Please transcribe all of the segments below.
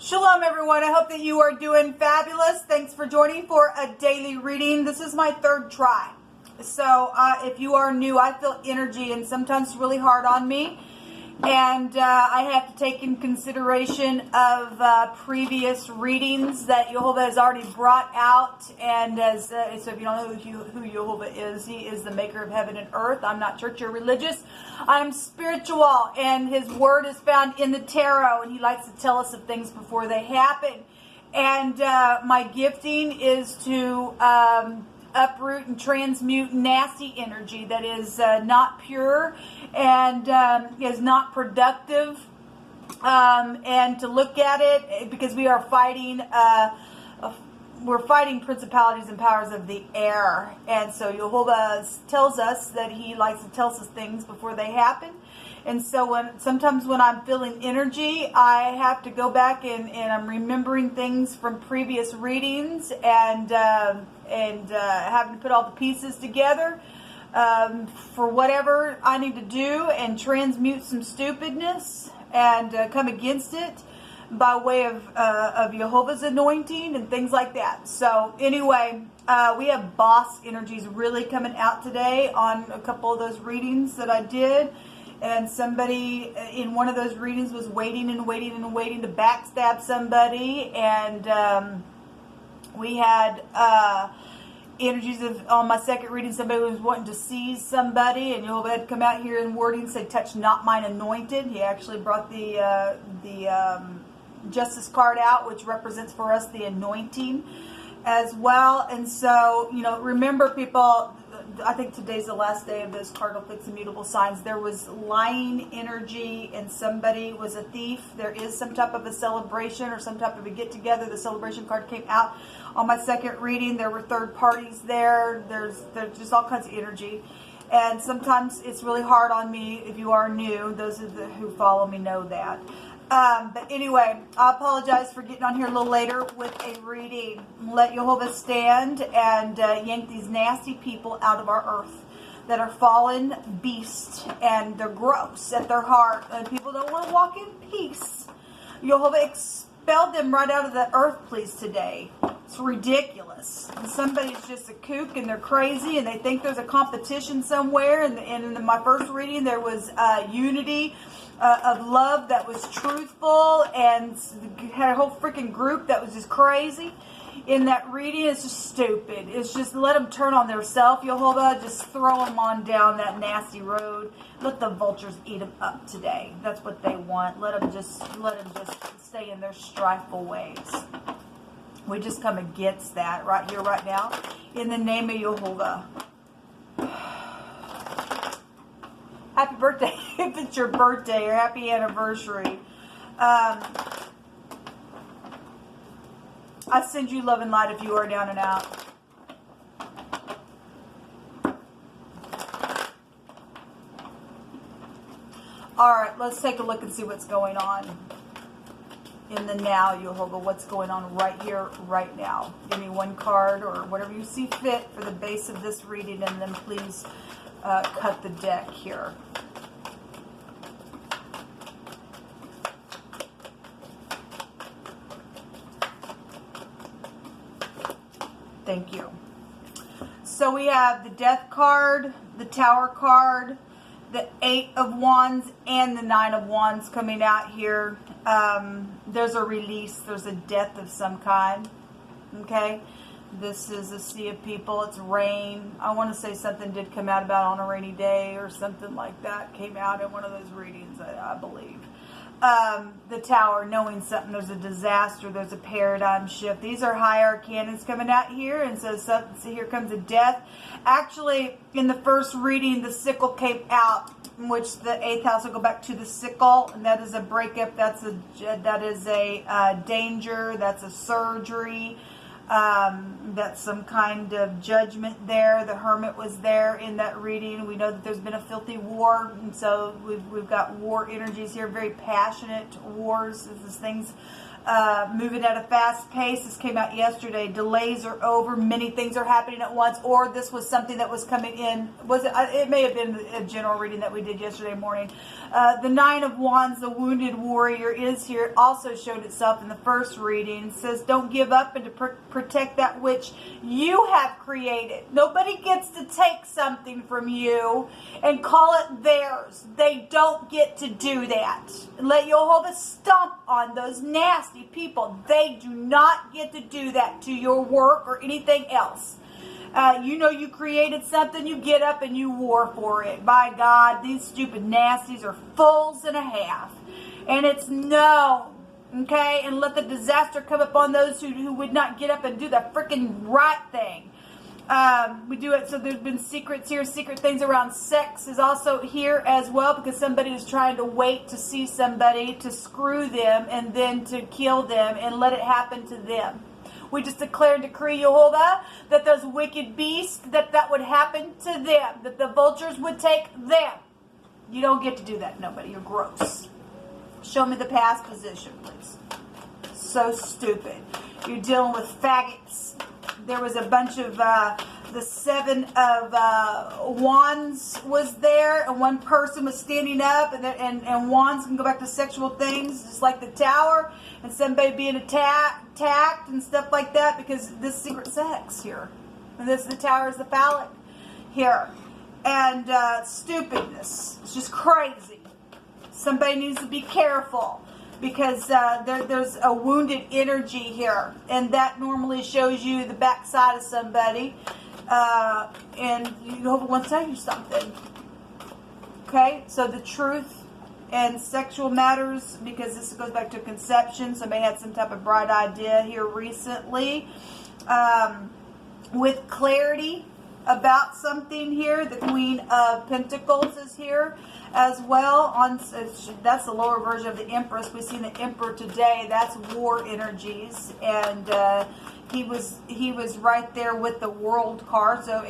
Shalom, everyone. I hope that you are doing fabulous. Thanks for joining for a daily reading. This is my third try. So if you are new, I feel energy and sometimes it's really hard on me. And I have to take in consideration of previous readings that Jehovah has already brought out. And as so if you don't know who Jehovah is, he is the maker of heaven and earth. I'm not church or religious. I'm spiritual, and his word is found in the tarot, and he likes to tell us of things before they happen. And my gifting is to uproot and transmute nasty energy that is not pure and is not productive, and to look at it because we are fighting we're fighting principalities and powers of the air. And so Jehovah tells us that he likes to tell us things before they happen. And so sometimes when I'm feeling energy, I have to go back and I'm remembering things from previous readings and having to put all the pieces together for whatever I need to do and transmute some stupidness and come against it by way of Jehovah's anointing and things like that. So anyway, we have boss energies really coming out today on a couple of those readings that I did. And somebody in one of those readings was waiting and waiting and waiting to backstab somebody. And we had energies of, on my second reading, somebody was wanting to seize somebody. And Jehovah had come out here in wording, say, touch not mine anointed. He actually brought the Justice card out, which represents for us the anointing as well. And so, you know, remember, people, I think today's the last day of those cardinal-fixed-mutable signs. There was lying energy and somebody was a thief. There is some type of a celebration or some type of a get-together. The celebration card came out on my second reading. There were third parties there. There's just all kinds of energy. And sometimes it's really hard on me if you are new. Those who follow me know that. But anyway, I apologize for getting on here a little later with a reading. Let Jehovah stand and yank these nasty people out of our earth that are fallen beasts and they're gross at their heart and people don't want to walk in peace. Jehovah expelled them right out of the earth, please, today. It's ridiculous. And somebody's just a kook and they're crazy and they think there's a competition somewhere. And in my first reading, there was unity of love that was truthful and had a whole freaking group that was just crazy. In that reading, it's just stupid. It's just let them turn on their self, Jehovah. Just throw them on down that nasty road. Let the vultures eat them up today. That's what they want. Let them just stay in their strifeful ways. We just come against that right here, right now, in the name of Jehovah. Happy birthday, if it's your birthday, or happy anniversary. I send you love and light if you are down and out. Alright, let's take a look and see what's going on in the now, Jehovah. What's going on right here, right now. Give me one card or whatever you see fit for the base of this reading, and then please cut the deck here. Thank you. So we have the Death card, the Tower card, the 8 of Wands, and the 9 of Wands coming out here. There's a release. There's a death of some kind. Okay? This is a sea of people. It's rain. I want to say something did come out about on a rainy day or something like that. Came out in one of those readings, I believe. The Tower, knowing something. There's a disaster. There's a paradigm shift. These are high arcanans coming out here. And so here comes a death. Actually, in the first reading, the sickle came out, in which the 8th house will go back to the sickle. And that is a breakup. That is a danger. That's a surgery. That's some kind of judgment there. The Hermit was there in that reading. We know that there's been a filthy war, and so we've got war energies here, very passionate wars. This is things moving at a fast pace. This came out yesterday. Delays are over. Many things are happening at once. Or this was something that was coming in. Was it? It may have been a general reading that we did yesterday morning. The Nine of Wands, the wounded warrior, is here. It also showed itself in the first reading. It says, don't give up and to protect that which you have created. Nobody gets to take something from you and call it theirs. They don't get to do that. Let Jehovah stomp on those nasty people. They do not get to do that to your work or anything else. You know you created something, you get up and you war for it. By God, these stupid nasties are fools and a half. And it's known, okay? And let the disaster come upon those who would not get up and do the freaking right thing. We do it, so there's been secrets here. Secret things around sex is also here as well, because somebody is trying to wait to see somebody to screw them and then to kill them and let it happen to them. We just declare and decree, Jehovah, that those wicked beasts, that would happen to them, that the vultures would take them. You don't get to do that, nobody. You're gross. Show me the past position, please. So stupid. You're dealing with faggots. There was a bunch of, the Seven of Wands was there, and one person was standing up, and wands can go back to sexual things, just like the Tower, and somebody being attacked and stuff like that, because this secret sex here. And the Tower is the phallic here. And stupidness. It's just crazy. Somebody needs to be careful, because there's a wounded energy here, and that normally shows you the backside of somebody, and Jehovah wants to tell you something. Okay, so the truth and sexual matters, because this goes back to conception. Somebody had some type of bright idea here recently, with clarity about something here. The Queen of Pentacles is here as well. That's the lower version of the Empress. We've seen the Emperor today. That's war energies, and he was right there with the World card. So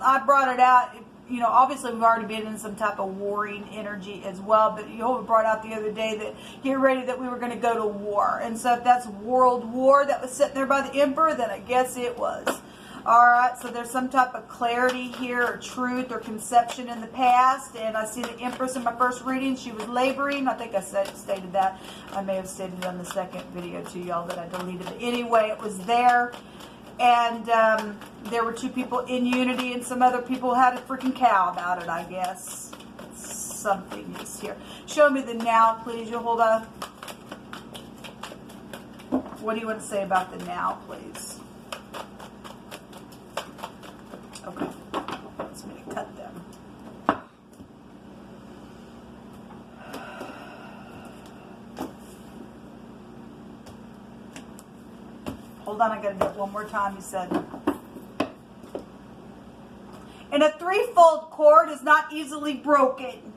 I brought it out. You know, obviously we've already been in some type of warring energy as well, but Jehovah brought out the other day that get ready, that we were going to go to war. And so if that's World War that was sitting there by the Emperor, then I guess it was. Alright, so there's some type of clarity here, or truth, or conception in the past. And I see the Empress in my first reading. She was laboring. I think I stated that. I may have stated it on the second video to y'all that I deleted. But anyway, it was there. And there were two people in unity, and some other people had a freaking cow about it, I guess. Something is here. Show me the now, please, Jehovah. What do you want to say about the now, please? Okay, let's me to cut them. Hold on, I gotta do it one more time, he said. And a threefold cord is not easily broken.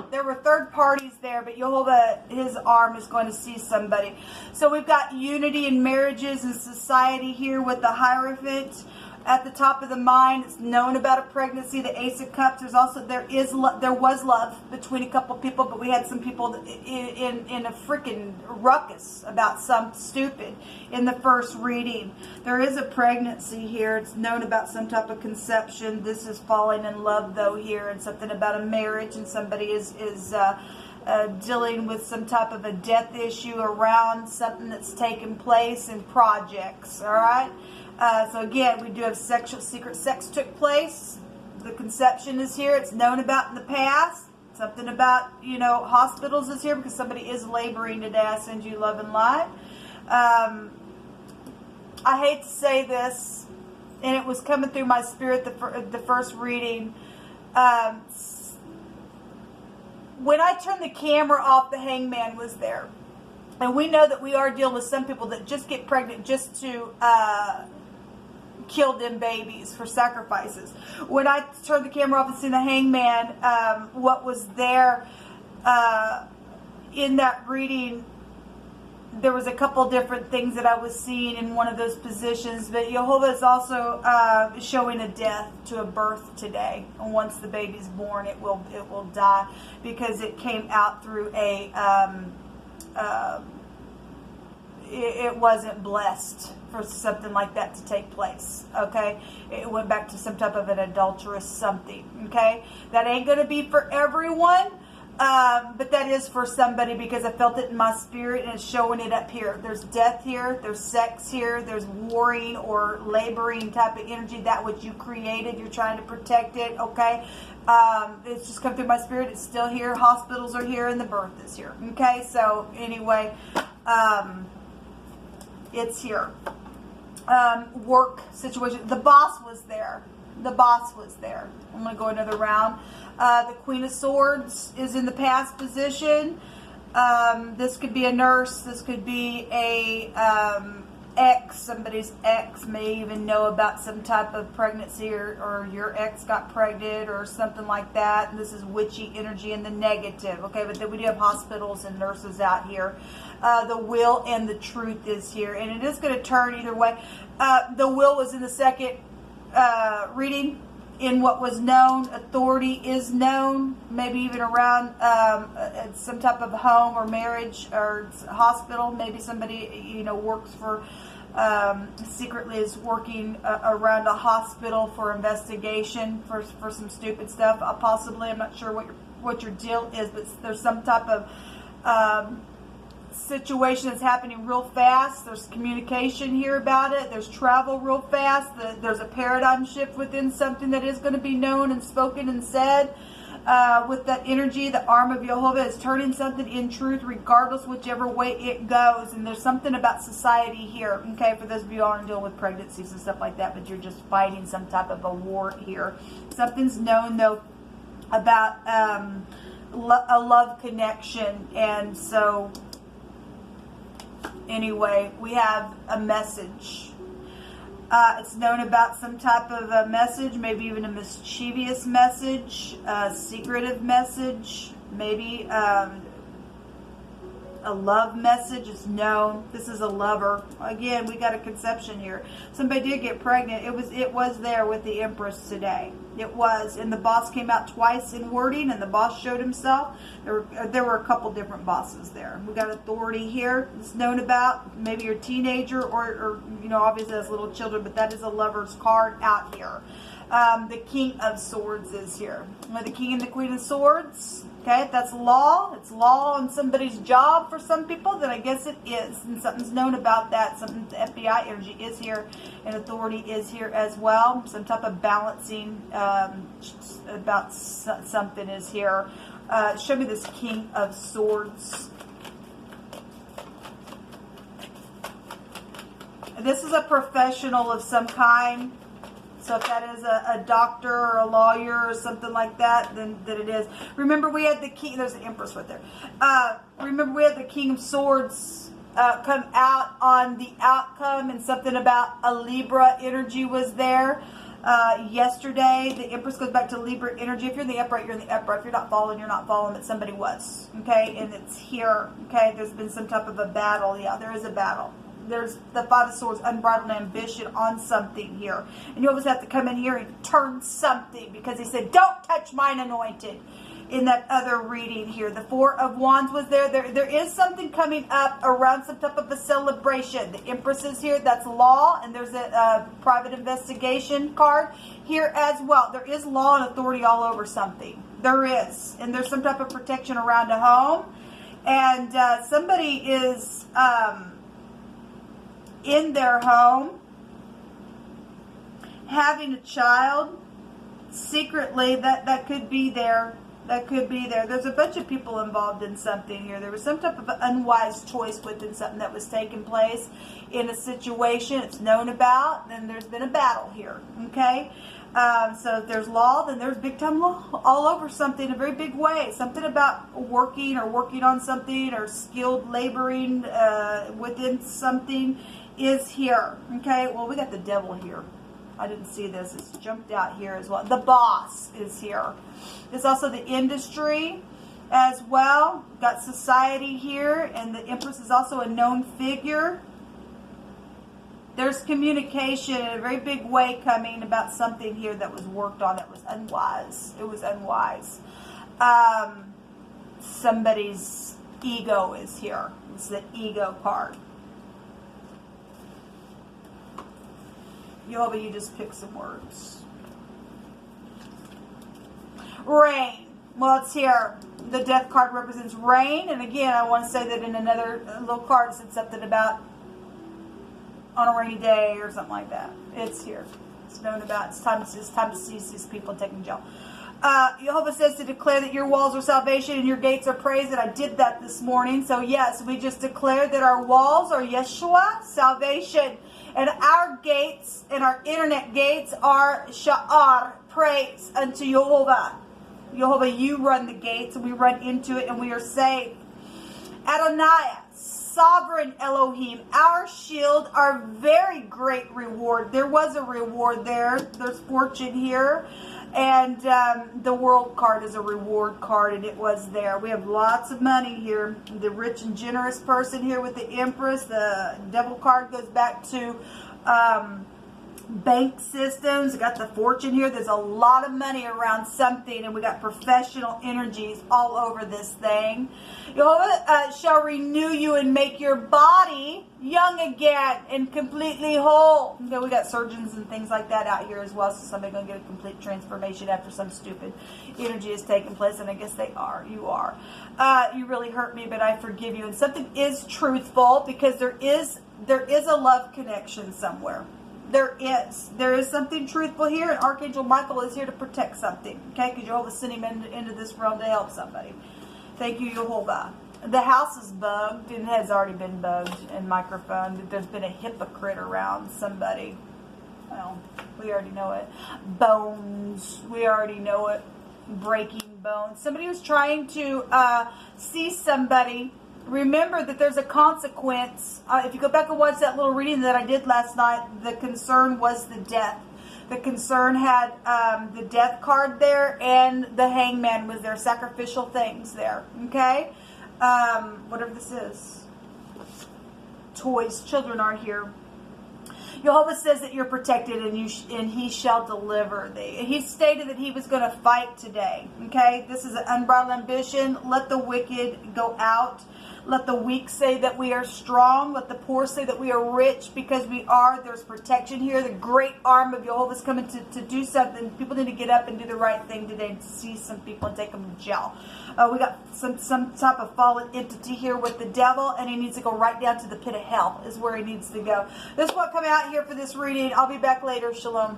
There were third parties there, but Jehovah, his arm is going to see somebody. So we've got unity in marriages and society here with the Hierophant. At the top of the mind, it's known about a pregnancy. The Ace of Cups. There was love between a couple people, but we had some people in a freaking ruckus about some stupid in the first reading. There is a pregnancy here. It's known about some type of conception. This is falling in love though here, and something about a marriage, and somebody is dealing with some type of a death issue around something that's taken place in projects. All right. So again, we do have secret sex took place. The conception is here. It's known about in the past. Something about, you know, hospitals is here, because somebody is laboring today. I send you love and light. I hate to say this, and it was coming through my spirit the first reading. When I turned the camera off, the Hangman was there. And we know that we are dealing with some people that just get pregnant just to kill them babies for sacrifices. When I turned the camera off and seen the Hangman, what was there in that reading, there was a couple different things that I was seeing in one of those positions. But Jehovah is also showing a death to a birth today. And once the baby's born, it will die, because it came out through a it wasn't blessed for something like that to take place, okay? It went back to some type of an adulterous something, okay? That ain't going to be for everyone, but that is for somebody, because I felt it in my spirit and it's showing it up here. There's death here, there's sex here, there's warring or laboring type of energy, that which you created, you're trying to protect it, okay? It's just come through my spirit, it's still here, hospitals are here, and the birth is here, okay? So anyway, it's here. Work situation, the boss was there. The boss was there. I'm going to go another round. The Queen of Swords is in the past position. This could be a nurse. This could be a ex. Somebody's ex may even know about some type of pregnancy, or your ex got pregnant or something like that. And this is witchy energy in the negative. Okay, but then we do have hospitals and nurses out here. The will and the truth is here. And it is going to turn either way. The will was in the second reading. In what was known, authority is known, maybe even around some type of home or marriage or hospital. Maybe somebody, you know, works for, secretly is working around a hospital for investigation for some stupid stuff. Possibly, I'm not sure what your deal is, but there's some type of situation that's happening real fast. There's communication here about it. There's travel real fast. There's a paradigm shift within something that is going to be known and spoken and said. With that energy, the arm of Jehovah is turning something in truth, regardless whichever way it goes. And there's something about society here, okay, for those of you who aren't dealing with pregnancies and stuff like that, but you're just fighting some type of a war here. Something's known, though, about a love connection. And so anyway, we have a message. It's known about some type of a message, maybe even a mischievous message, a secretive message, maybe a love message is known. This is a lover. Again, we got a conception here. Somebody did get pregnant. It was there with the Empress today. It was, and the boss came out twice in wording, and the boss showed himself. There were a couple different bosses there. We got authority here. It's known about. Maybe you're a teenager, or you know, obviously has little children, but that is a lover's card out here. The King of Swords is here. The King and the Queen of Swords. Okay, if that's law, it's law on somebody's job for some people, then I guess it is. And something's known about that. Something, the FBI energy is here, and authority is here as well. Some type of balancing about something is here. Show me this King of Swords. This is a professional of some kind. So if that is a doctor or a lawyer or something like that, then it is. Remember, we had the king. There's the Empress right there. Remember, we had the King of Swords come out on the outcome, and something about a Libra energy was there. Yesterday, the Empress goes back to Libra energy. If you're in the upright, you're in the upright. If you're not following, you're not following, but somebody was. Okay, and it's here. Okay, there's been some type of a battle. Yeah, there is a battle. There's the Five of Swords, unbridled ambition on something here. And you always have to come in here and turn something, because he said, don't touch mine anointed in that other reading here. The Four of Wands was there. There is something coming up around some type of a celebration. The Empress is here. That's law. And there's a private investigation card here as well. There is law and authority all over something. There is. And there's some type of protection around a home. And somebody is in their home having a child secretly. That could be there. That could be there. There's a bunch of people involved in something here. There was some type of unwise choice within something that was taking place in a situation it's known about. Then there's been a battle here. Okay? So if there's law, then there's big time law all over something in a very big way. Something about working on something, or skilled laboring within something is here. Okay? Well, we got the devil here. I didn't see this. It's jumped out here as well. The boss is here. There's also the industry as well. Got society here, and the Empress is also a known figure. There's communication in a very big way coming about something here that was worked on that was unwise. It was unwise. Somebody's ego is here. It's the ego card. Jehovah, you just pick some words. Rain. Well, it's here. The death card represents rain. And again, I want to say that in another little card it said something about on a rainy day or something like that. It's here. It's known about. It's time to seize these people and take them to jail. Jehovah says to declare that your walls are salvation and your gates are praise. And I did that this morning. So yes, we just declared that our walls are Yeshua, salvation. And our gates and our internet gates are ShAhH, praise unto Jehovah. Jehovah, you run the gates and we run into it and we are saved. Adonai, sovereign Elohim, our shield, our very great reward. There was a reward there. There's fortune here. And the world card is a reward card, and it was there. We have lots of money here. The rich and generous person here with the Empress. The devil card goes back to bank systems. We got the fortune here. There's a lot of money around something, and we got professional energies all over this thing. Jehovah shall renew you and make your body young again and completely whole. Okay, we got surgeons and things like that out here as well, so somebody's going to get a complete transformation after some stupid energy has taken place, and I guess they are. You are. You really hurt me, but I forgive you. And something is truthful because there is a love connection somewhere. There is something truthful here, and Archangel Michael is here to protect something, okay? Because Jehovah sent him into this realm to help somebody. Thank you, Jehovah. The house is bugged, and has already been bugged and microphoned. There's been a hypocrite around somebody. Well, we already know it. Bones, we already know it. Breaking bones. Somebody was trying to see somebody. Remember that there's a consequence. If you go back and watch that little reading that I did last night, the concern was the death. The concern had the death card there, and the hangman was there. Sacrificial things there. Okay? Whatever this is. Toys. Children are here. Jehovah says that you're protected and he shall deliver thee. He stated that he was going to fight today. Okay? This is an unbridled ambition. Let the wicked go out. Let the weak say that we are strong. Let the poor say that we are rich, because we are. There's protection here. The great arm of Jehovah is coming to do something. People need to get up and do the right thing today and seize some people and take them to jail. We got some type of fallen entity here with the devil, and he needs to go right down to the pit of hell is where he needs to go. This is what come out here for this reading. I'll be back later. Shalom.